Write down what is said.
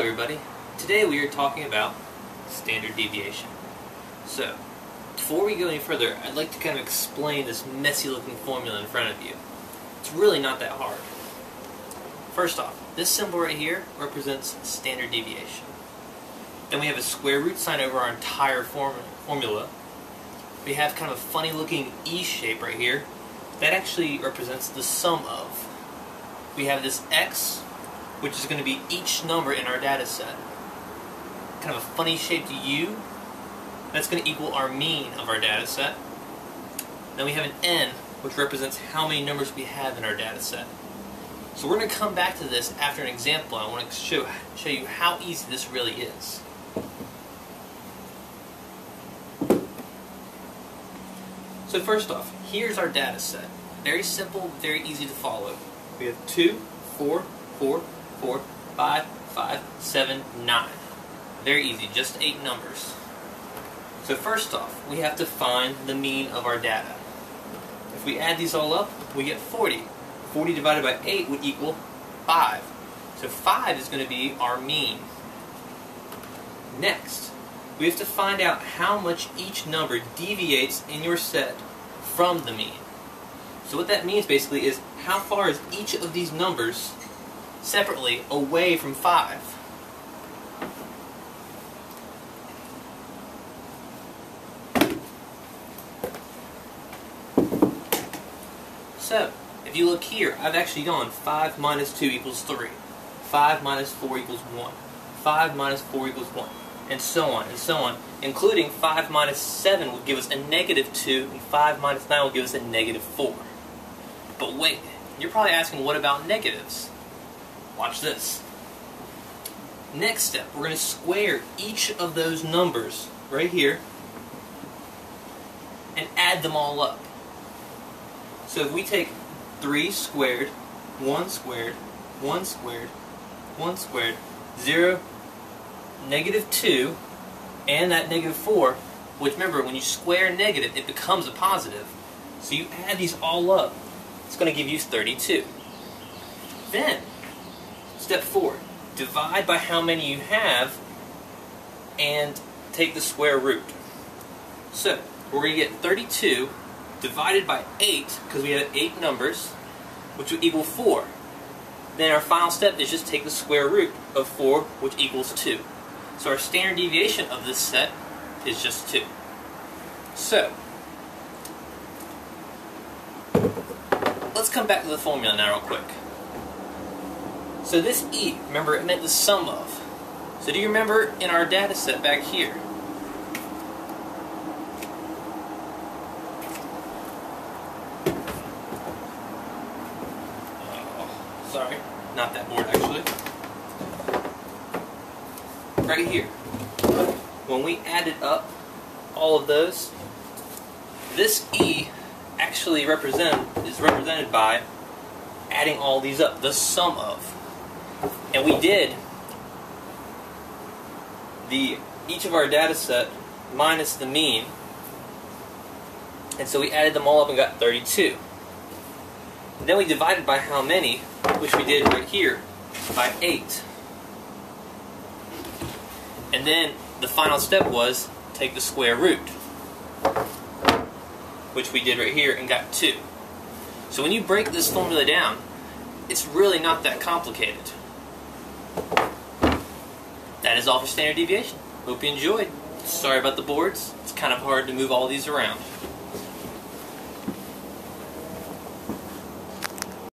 everybody. Today we are talking about standard deviation. So, before we go any further, I'd like to kind of explain this messy looking formula in front of you. It's really not that hard. First off, this symbol right here represents standard deviation. Then we have a square root sign over our entire formula. We have kind of a funny looking E shape right here. That actually represents the sum of. We have this X, which is going to be each number in our data set. Kind of a funny shaped U. That's going to equal our mean of our data set. Then we have an N, which represents how many numbers we have in our data set. So we're going to come back to this after an example. I want to show you how easy this really is. So first off, here's our data set. Very simple, very easy to follow. We have 2, 4, 4, 4, 5, 5, 7, 9. Very easy, just 8 numbers. So first off, we have to find the mean of our data. If we add these all up, we get 40. 40 divided by 8 would equal 5. So 5 is going to be our mean. Next, we have to find out how much each number deviates in your set from the mean. So what that means basically is how far is each of these numbers separately away from 5. So, if you look here, I've actually gone 5 minus 2 equals 3. 5 minus 4 equals 1. 5 minus 4 equals 1. And so on, including 5 minus 7 would give us a negative 2, and 5 minus 9 will give us a negative 4. But wait, you're probably asking, what about negatives? Watch this. Next step, we're going to square each of those numbers right here and add them all up. So if we take 3 squared, 1 squared, 1 squared, 1 squared, 0, negative 2, and that negative 4, which remember, when you square negative, it becomes a positive. So you add these all up. It's going to give you 32. Then, step 4, divide by how many you have and take the square root. So, we're going to get 32 divided by 8, because we have 8 numbers, which would equal 4. Then our final step is just take the square root of 4, which equals 2. So our standard deviation of this set is just 2. So, let's come back to the formula now real quick. So this E, remember, it meant the sum of. So do you remember in our data set back here? Sorry, not that board actually. Right here. When we added up all of those, this E actually is represented by adding all these up, the sum of. And we did each of our data set minus the mean, and so we added them all up and got 32. And then we divided by how many, which we did right here, by 8. And then the final step was take the square root, which we did right here and got 2. So when you break this formula down, it's really not that complicated. That is all for standard deviation. Hope you enjoyed. Sorry about the boards. It's kind of hard to move all these around.